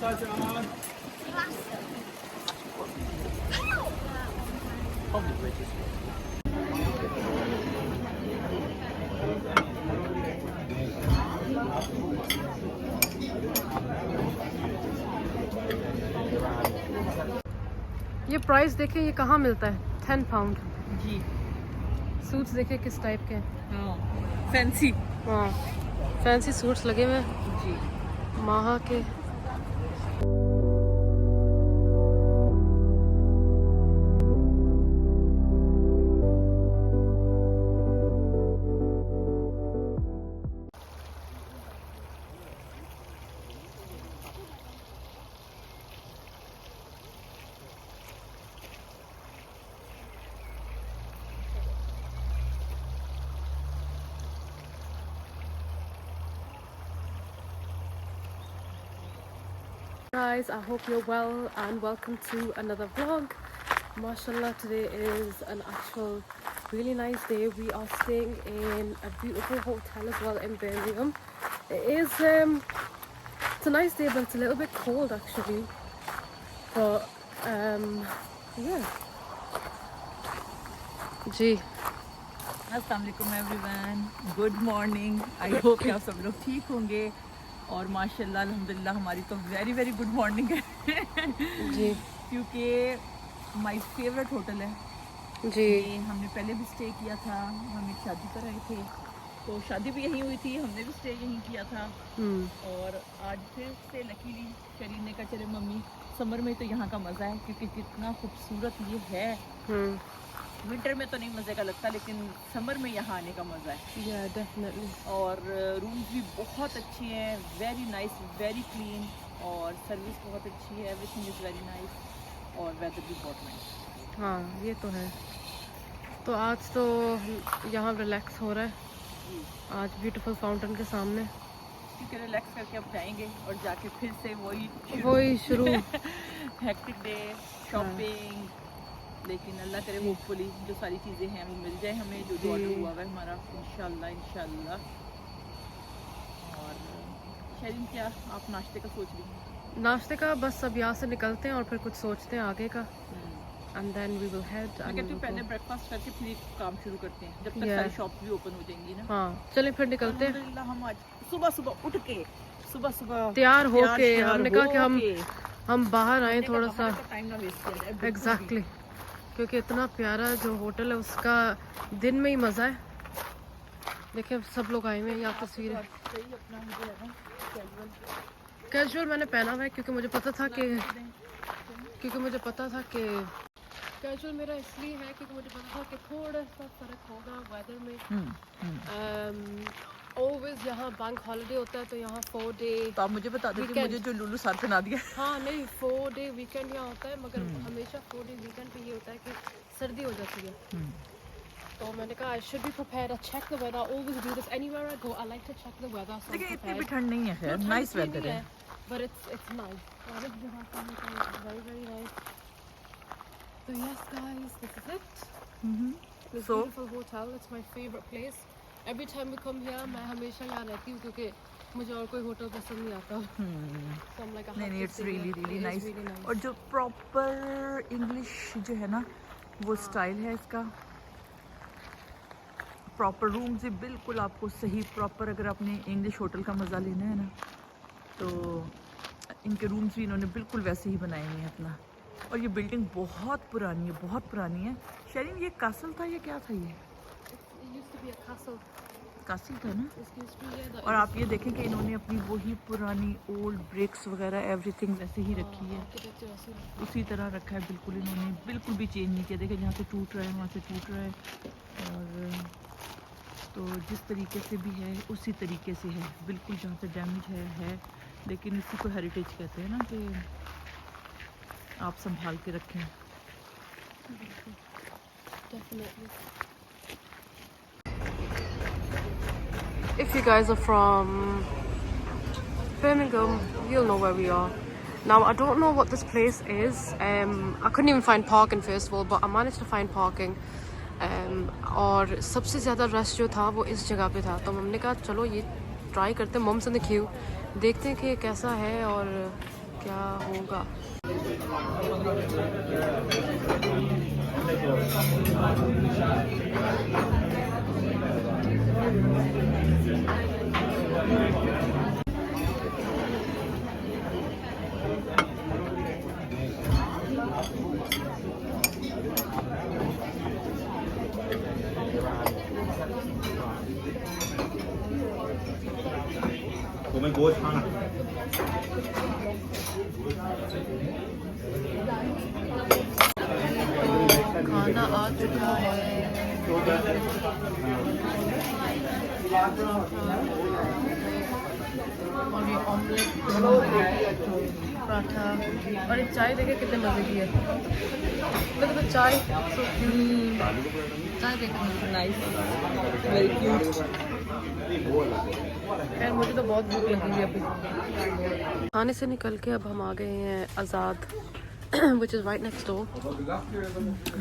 ये प्राइस देखे, ये कहाँ मिलता है? 10 पाउंड जी। सूट्स देखे किस टाइप के हैं? हाँ, फैंसी। हाँ, फैंसी सूट्स लगे हुए हैं जी। माहा के। Guys, I hope you're well and welcome to another vlog. Mashallah, today is an actual really nice day. We are staying in a beautiful hotel as well in Birmingham. It's a nice day, but it's a little bit cold actually. But yeah. जी अस्सलाम वालेकुम everyone, good morning. I hope कि आप सब लोग ठीक होंगे और माशाल्लाह अल्हम्दुलिल्लाह हमारी तो वेरी वेरी गुड मॉर्निंग है जी क्योंकि माय फेवरेट होटल है जी। ये हमने पहले भी स्टे किया था। हम एक शादी पर आए थे तो शादी भी यहीं हुई थी, हमने भी स्टे यहीं किया था। और आज फिर से लकीली शरीर ने कहा चले मम्मी समर में तो यहाँ का मज़ा है क्योंकि कितना खूबसूरत ये है। विंटर में तो नहीं मज़े का लगता लेकिन समर में यहाँ आने का मज़ा है। Yeah, definitely. और रूम्स भी बहुत अच्छी हैं, वेरी नाइस, वेरी क्लीन और सर्विस बहुत अच्छी है। एवरीथिंग इज़ वेरी नाइस और वेदर भी बहुत नाइस। हाँ ये तो है। तो आज तो यहाँ रिलैक्स हो रहा है आज ब्यूटीफुल फाउंटेन के सामने। ठीक है, रिलैक्स करके अब जाएंगे और जाके फिर से वही शुरू हेक्टिक डे, शॉपिंग। लेकिन अल्लाह करे होपफुली जो सारी चीज़ें हैं वो मिल जाए हमें, जो ऑर्डर हुआ है हमारा, इंशाल्लाह इंशाल्लाह। और शरीन क्या आप नाश्ते का सोच रही हैं? नाश्ते का बस अब यहाँ से निकलते हैं और फिर कुछ सोचते हैं आगे का। And then we will head. मैं कहती हूँ पहले ब्रेकफास्ट करके फिर काम शुरू करते हैं जब तक सारी शॉप भी ओपन हो जाएंगी ना। हाँ चलें फिर निकलते हैं। हम आज सुबह सुबह उठ के सुबह तैयार होके हमने कहा कि हम बाहर आए थोड़ा सा टाइम ना वेस्ट किया जाए। एग्जैक्टली क्योंकि इतना प्यारा जो होटल है उसका दिन में ही मज़ा है। देखिए सब लोग आए हुए हैं यहाँ तस्वीरें। कैजुअल मैंने पहना हुआ है क्योंकि मुझे पता था कि कैजुअल मेरा इसलिए है क्योंकि मुझे पता था कि थोड़ा सा फ़र्क होगा वेदर में। ऑलवेज यहाँ बैंक हॉलिडे होता है तो यहाँ 4 डे। तो आप मुझे बता दीजिए मुझे जो लुलू साथ बना दिया। हाँ नहीं 4 डे वीकेंड यहाँ होता है मगर हमेशा 4 डे वीकेंड पे ये होता है कि सर्दी हो जाती है। तो मैंने कहा I should be prepared, check the weather, always do this anywhere I go, I like to check the weather. लेकिन इतनी भी ठंड नहीं है खैर, नाइस वेदर है but it's nice. Very very nice. So yes guys, this is it. This beautiful hotel, it's my favorite place. Every time we come here, मैं हमेशा यहाँ रहती हूँ क्योंकि मुझे और कोई होटल पसंद नहीं आता। So I'm like, नहीं इट्स रियली रियली नाइस। और जो प्रॉपर इंग्लिश जो है ना वो स्टाइल है इसका, प्रॉपर रूम्स भी बिल्कुल आपको सही प्रॉपर। अगर आपने इंग्लिश होटल का मज़ा लेना है ना तो इनके रूम्स भी इन्होंने बिल्कुल वैसे ही बनाए हुए हैं अपना। और ये बिल्डिंग बहुत पुरानी है, बहुत पुरानी है। शरीन ये कासल था या क्या था? ये कासल था ना। और आप ये देखें कि इन्होंने अपनी वही पुरानी ओल्ड ब्रिक्स वगैरह एवरीथिंग वैसे ही रखी है, उसी तरह रखा है बिल्कुल। इन्होंने बिल्कुल भी चेंज नहीं किया। देखें जहाँ से टूट रहा है वहाँ से टूट रहा है और तो जिस तरीके से भी है उसी तरीके से है बिल्कुल। जहाँ से डैमेज है लेकिन इसी को हेरिटेज कहते हैं ना कि आप संभाल के रखें। If you guys are from Birmingham, you'll know where we are. Now I don't know what this place is. I couldn't even find parking first of all, but I managed to find parking. और सबसे ज़्यादा rush जो था वो इस जगह पे था, तो हमने कहा चलो ये ट्राई करते हैं। मम्स इन द क्यू, देखते हैं कि कैसा है और क्या होगा। तुम्हें गोश्त खाना खाना आ चुका है। और ये ऑमलेट, पराठा और ये चाय देखे कितने मजे की है। देखो तो चाय, चाय देखो नाइस, वेरी क्यूट। यार मुझे तो बहुत भूख लगी है अभी। खाने से निकल के अब हम आ गए हैं आज़ाद which is right next door.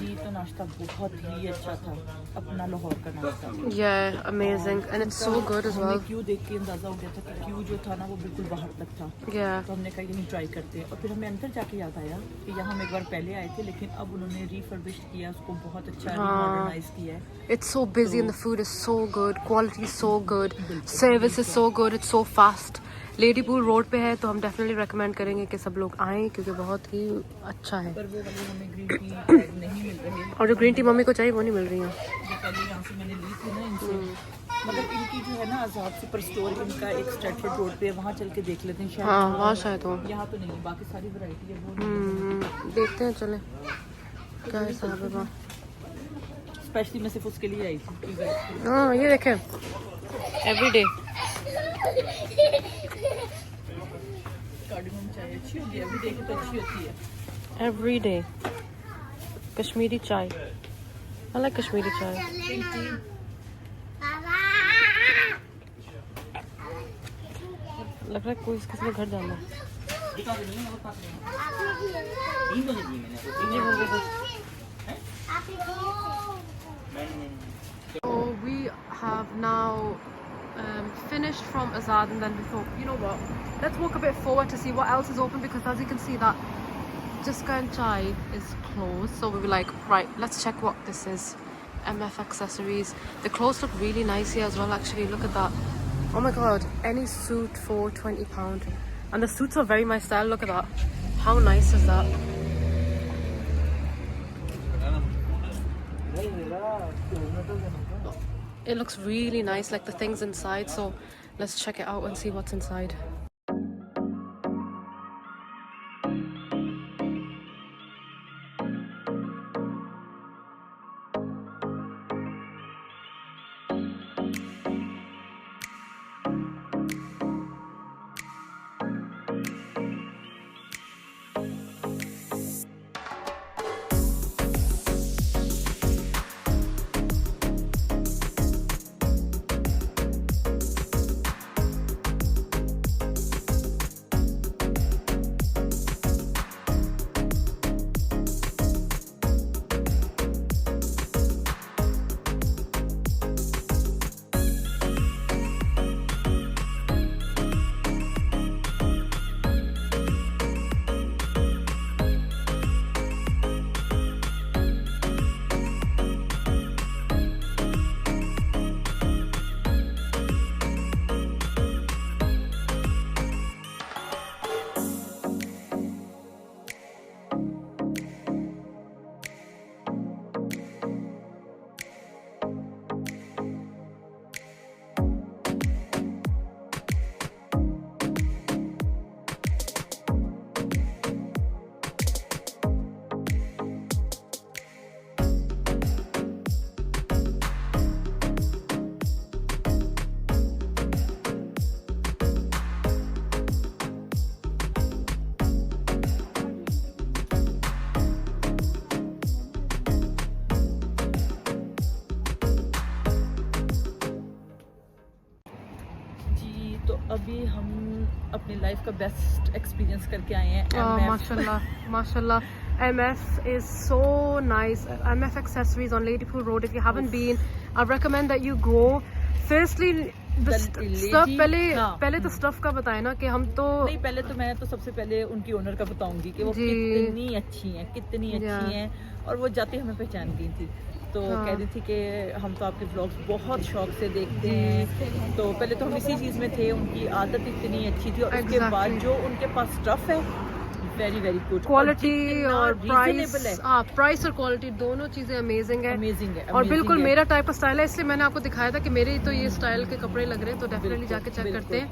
जी तो नाश्ता बहुत ही अच्छा था, अपना लाहौर का नाश्ता। Yeah, amazing and it's so good as well. हमें क्यों देख के अंदाजा हो गया था कि क्यों जो था ना वो बिल्कुल बाहर तक था। Yeah. तो हमने कहा यहीं ट्राई करते हैं, और फिर हमें अंदर जाके याद आया कि यहाँ हम एक बार पहले आए थे, लेकिन अब उन्होंने रिफर्बिश किया, उसको बहुत अच्छा मॉडर्नाइज किया है। It's so busy and the food is so good, quality is so good, service is so good, it's so fast. Ladipur road पे है तो हम डेफिनेटली रेकमेंड करेंगे कि सब लोग आएँ क्योंकि बहुत ही अच्छा है। पर वो वाली हमें ग्रीन टी नहीं मिल रही है, और जो ग्रीन टी मम्मी को चाहिए वो नहीं मिल रही है। जो पहले यहाँ से मैंने ली थी ना इनसे, मतलब इनकी जो है ना आज़ाद सुपर स्टोर, इनका एक स्ट्रेटफोर्ड रोड पे है, वहाँ चल के देख लेते हैं शायद। हाँ वहाँ शायद हो। यहाँ तो नहीं है, बाकी सारी वैरायटी है वो नहीं देखते हैं, चले क्या हिसाब है वहाँ। स्पेशली मैं सिर्फ उसके लिए आई थी। हाँ ये देखें एवरीडे कार्डिमम चाय अच्छी होती है, अभी देखी तो अच्छी होती है। एवरीडे कश्मीरी चाय, आई लाइक कश्मीरी चाय। लग रहा है कोई किसी ने घर जाना है। So we have now finished from Azad, and then we thought, you know what, let's walk a bit forward to see what else is open, because as you can see that Jiska and Chai is closed. So we were like, right, let's check what this is. MF accessories. The clothes look really nice here as well, actually. Look at that. Oh my god, any suit for £20. And the suits are very my style. Look at that. How nice is that? It looks really nice, like the things inside. So let's check it out and see what's inside. तो अभी हम अपनी life का best experience करके आए हैं माशाल्लाह माशाल्लाह MF is so nice. MF accessories on Ladypool Road. If you haven't been, I recommend that you go. Firstly, stuff पहले तो स्टफ का बताए ना कि हम तो नहीं, पहले तो मैं तो सबसे पहले उनकी ओनर का बताऊंगी कि वो कितनी अच्छी हैं और वो जाती हमें पहचान गई थी, तो कह रही थी कि हम तो आपके ब्लॉग्स बहुत शौक से देखते हैं। तो पहले तो हम इसी चीज़ में थे, उनकी आदत इतनी अच्छी थी और उसके बाद जो उनके पास स्टफ है वेरी वेरी गुड क्वालिटी और प्राइस और क्वालिटी दोनों चीजें अमेजिंग है और बिल्कुल मेरा टाइप का स्टाइल है, इसलिए मैंने आपको दिखाया था कि मेरे तो ये स्टाइल के कपड़े लग रहे हैं, तो डेफिनेटली जाके चेक करते हैं।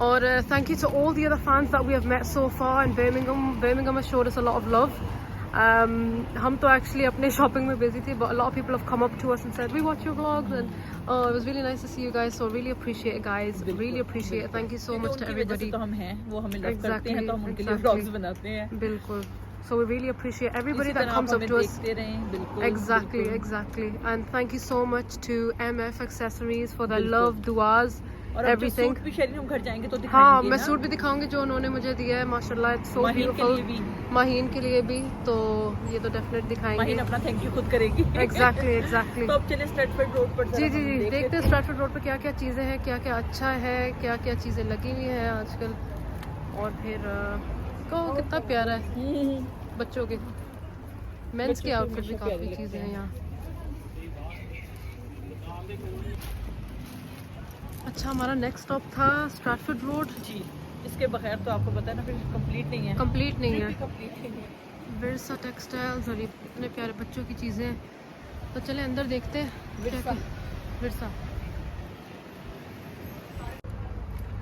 और thank you to all the other fans that we have met so far in Birmingham has showed us a lot of love. हम तो एक्चुअली अपने शॉपिंग में बिजी थे, but a lot of people have come up to us and said we watch your vlogs and it was really nice to see you guys, so really appreciate it guys, really appreciate it, thank you so much to everybody। तो हम हैं, वो हमें love करते हैं, तो हम उनके लिए व्लॉग्स बनाते हैं। बिल्कुल, so we really appreciate everybody that comes up to us। Exactly and thank you so much to MF Accessories for the love, duas, और everything। सूट भी शायद हम घर जाएंगे तो दिखाएंगे। हाँ, मैं सूट भी दिखाऊंगी जो उन्होंने मुझे दिया है, माशाल्लाह इट्स सो ब्यूटीफुल। माहीन के लिए भी, तो ये तो डेफिनेट दिखाएंगे। माहीन अपना थैंक यू खुद करेगी। एग्जैक्टली तो अब चले स्ट्रैटफोर्ड रोड पर। जी देखते हैं स्ट्रैटफोर्ड रोड पर क्या क्या चीज़ें हैं, क्या क्या अच्छा है, क्या क्या चीज़ें लगी हुई हैं आजकल। और फिर कहो कितना प्यारा है बच्चों के, मेंस के आउटफिट भी काफ़ी चीज़ें हैं यहाँ। अच्छा, हमारा नेक्स्ट स्टॉप था स्ट्रैटफोर्ड रोड। जी, इसके बगैर तो आपको पता है ना, फिर कंप्लीट नहीं है। विरसा टेक्सटाइल्स और इतने प्यारे बच्चों की चीज़ें हैं, तो चले अंदर देखते हैं। विरसा,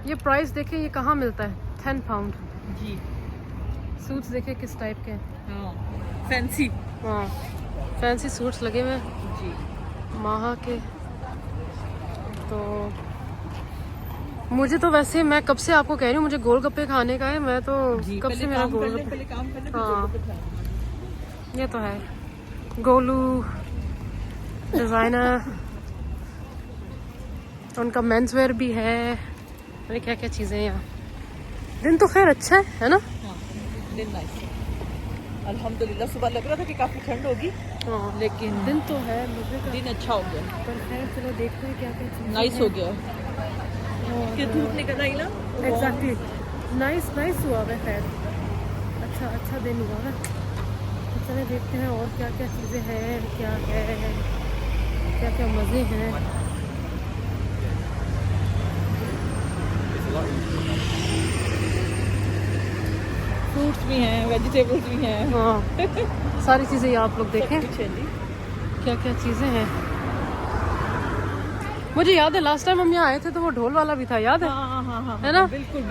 ये प्राइस देखें, ये कहाँ मिलता है, 10 पाउंड। जी, सूट्स देखें किस टाइप के हैं, फैंसी। हाँ, फैंसी सूट्स लगे हुए हैं जी, माहा के। तो मुझे तो वैसे, मैं कब से आपको कह रही हूँ मुझे गोलगप्पे खाने का है, मैं तो कब से मेरा गोलगप्पे। हाँ, ये तो है गोलू डिज़ाइनर, उनका मेंस वेयर भी है, अरे क्या क्या चीज़ें हैं यहाँ। दिन तो खैर अच्छा है ना। हाँ, दिन नाइस है अल्हम्दुलिल्लाह। सुबह लग रहा था कि काफ़ी ठंड होगी, हाँ, लेकिन दिन तो है, मजे का दिन अच्छा हो गया, पर खैर चलो देखते हैं क्या क्या चीज़ें नाइस हो गया कि धूप निकल आई ना। एग्जैक्टली, नाइस हुआ है, खैर अच्छा दिन हुआ है। तो चले देखते हैं और क्या क्या चीज़ें हैं, क्या है, क्या क्या मज़े हैं। फ्रूट्स भी हैं, वेजिटेबल्स भी हैं, हाँ सारी चीज़ें आप लोग देखें क्या क्या चीज़ें हैं। मुझे याद है लास्ट टाइम हम यहाँ आए थे तो वो ढोल वाला भी था, याद है? हाँ, है ना? बिल्कुल।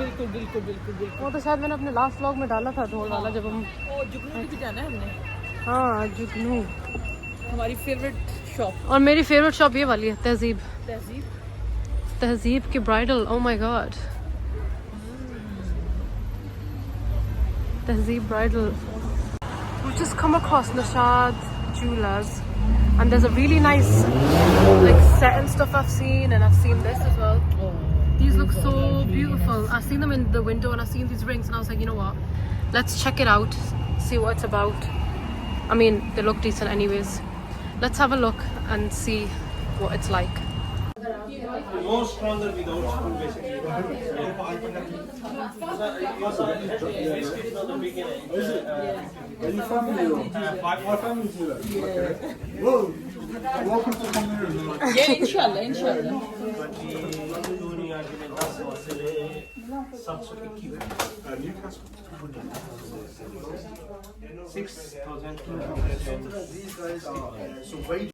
वो तो शायद मैंने अपने लास्ट व्लॉग में डाला था ढोल वाला, जब हम जुगनू भी जाना है हमने। हाँ, जुगनू हमारी फेवरेट शॉप, और मेरी फेवरेट शॉप ये वाली है, तहजीब की ब्राइडल। ओह माय गॉड, तहजीब bridal. We've just come across Nashad Jewelers and there's a really nice like set and stuff I've seen, and I've seen this as well. These look so beautiful. I've seen them in the window and I've seen these rings and I was like, you know what, let's check it out, see what it's about. I mean, they look decent anyways. Let's have a look and see what it's like. More stronger without spoon, basically. Are you family or? My family's here. Okay. Well, welcome to Cameroon. ये इंशाल्लाह। Newcastle. 6,200. These guys are so wage.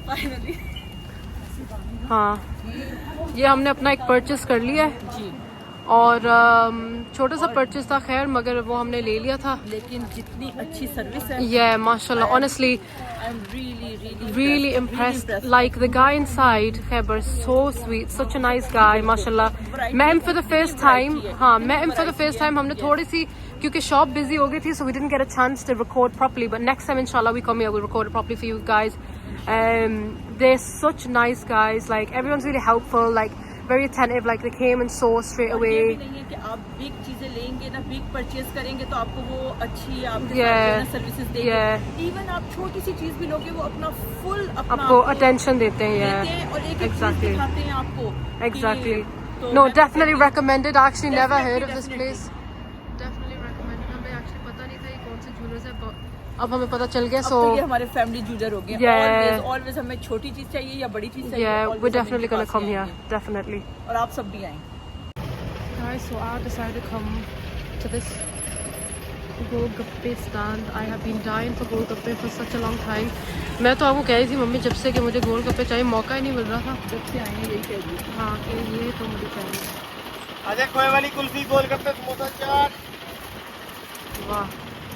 Finally हाँ, ये हमने अपना एक purchase कर लिया है जी, और छोटा सा परचेस था खैर, मगर वो हमने ले लिया था। लेकिन जितनी अच्छी सर्विस है, Yeah, mashallah, honestly, I'm really impressed. Like the guy inside, Khyber, so sweet, such a nice guy, mashallah. मैं for the first time, हाँ, मैं for the first time, हमने थोड़ी सी क्योंकि शॉप बिजी हो गई थी, so we didn't get a chance to record properly, but next time inshallah we come here, we'll record it properly for you guys. They're such nice guys, like everyone's really helpful, like very attentive, like they came and saw straight away. ये भी नहीं है कि आप big चीजें लेंगे ना, big purchase करेंगे तो आपको वो अच्छी आपके Yeah. सर्विसेज देंगे। Yeah. इवन आप छोटी सी चीज भी लोगे वो अपना फुल आपको attention देते हैं, देते हैं और एक exactly. दिखाते हैं आपको कि- Exactly. तो No, मैं definitely recommended. I actually never heard of this Definitely. place. Definitely recommended. हमें actually पता नहीं था ये कौन से जूलर्स है, but अब हमें पता चल गया, अब so तो ये हमारे फैमिली जूलर हो गए। Yeah. ऑलवेज हमें छोटी चीज चाहिए या बड़ी चीज चाहिए, yeah, always we're हम definitely इनके gonna pass come he here, आएंगे। definitely. और आप सब भी आएंगे। Guys, so I decided to come to this golgappe stand. I have been dying for golgappe for such a long time. मैं तो आपको कह रही थी मम्मी जब से कि मुझे गोलगप्पे चाहिए, मौका ही नहीं मिल रहा था। जब से आए हैं यही कह रही हाँ कि ये तो मुझे चाहिए। आजा खोए वाली कुल्फी, गोलगप्पे, समोसा, चाट। वाह,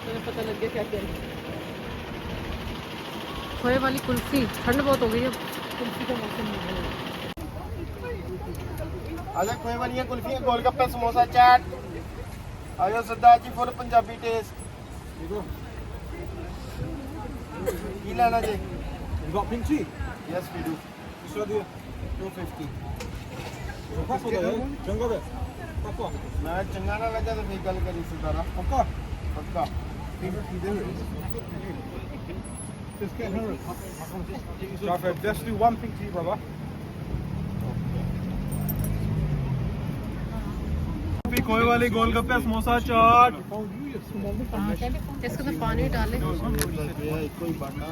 तुम्हें पता लग गया क्या कह रही है। खोए वाली कुल्फी, ठंड बहुत हो गई है। कुल्फी का मौसम नहीं है। आजा खोए वाली कुल्फी, गोलगप्पे, समोसा, चाट। आजा सरदार जी फुल पंजाबी टेस्ट। की लेना जी? You got pink tea? Yes, we do. Show the 250. Chunga bit. Papa. मैं चंगा ना लगा तो फिर गल करी सरदारा। Papa. पक्का। 350 dirhams. Just get her. Jafar, just do one pink tea, brother. खोए वाली गोलगप्पे, समोसा, चाट। इसके अंदर पानी डाले। कोई बाटा।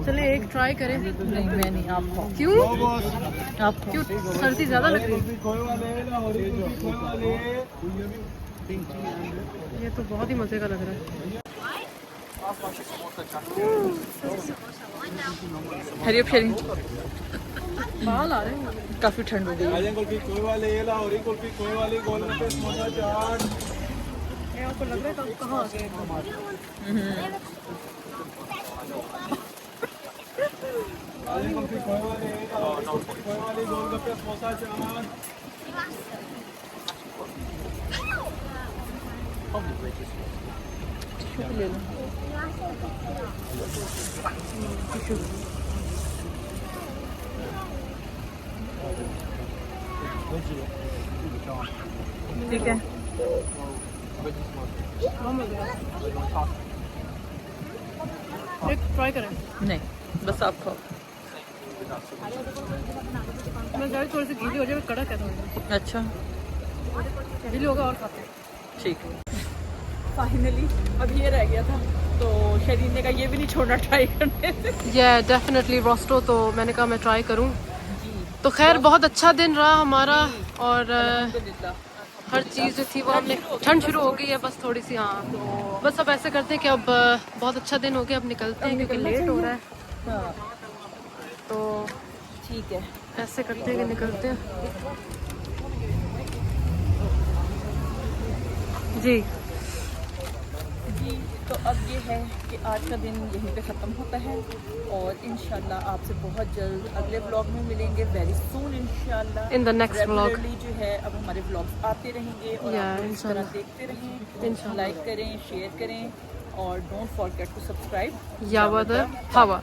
चलिए एक ट्राई करें। नहीं मैं नहीं, आप खाओ। क्यों? आप खाओ। क्यों सर्दी ज्यादा लग रही है? खोए वाले, लाहौरी कुल्फी, खोए वाले। ये तो बहुत ही मजे का लग रहा है। हरी शेरिंग बाल आ रहे हैं। काफी ठंड हो गई। आजा कुल्फी, खोए वाले, लाहौरी कुल्फी, खोए वाली, गोलगप्पे, समोसा, चाट। ये आपको लग रहा है कहाँ आ गए? आजा कुल्फी, खोए वाले, लाहौरी कुल्फी, खोए वाली, गोलगप्पे, समोसा, चाट। ले लो। ठीक है। एक ट्राई करें। नहीं बस आप खाओ। मैं ज़्यादा थोड़ी सी गीली हो जाए, कड़क है थोड़ी अच्छा सी। गीली होगा और खाते हैं। ठीक है। फाइनली अब ये रह गया था तो शरीर ने कहा ये भी नहीं छोड़ना ट्राई करने से। Yeah, definitely रोस्टो तो मैंने कहा मैं ट्राई करूं। तो खैर बहुत अच्छा दिन रहा हमारा और हर चीज़ जो थी वो हमने, ठंड शुरू हो गई है बस थोड़ी सी। हाँ तो बस अब ऐसे करते हैं कि अब बहुत अच्छा दिन हो गया, अब निकलते हैं क्योंकि लेट हो रहा है। हाँ तो ठीक है। ऐसे करते हैं कि निकलते हैं। जी जी तो अब ये है कि आज का दिन यहीं पे ख़त्म होता है और इंशाल्लाह आपसे बहुत जल्द अगले व्लॉग में मिलेंगे, वेरी सून इंशाल्लाह। In the next vlog. Regularly जो है अब हमारे व्लॉग्स आते रहेंगे और Yeah, आप लोग इस तरह इंशाल्लाह। देखते रहें, इंशाल्लाह। लाइक करें, शेयर करें और don't forget to subscribe. Yawada Hawa.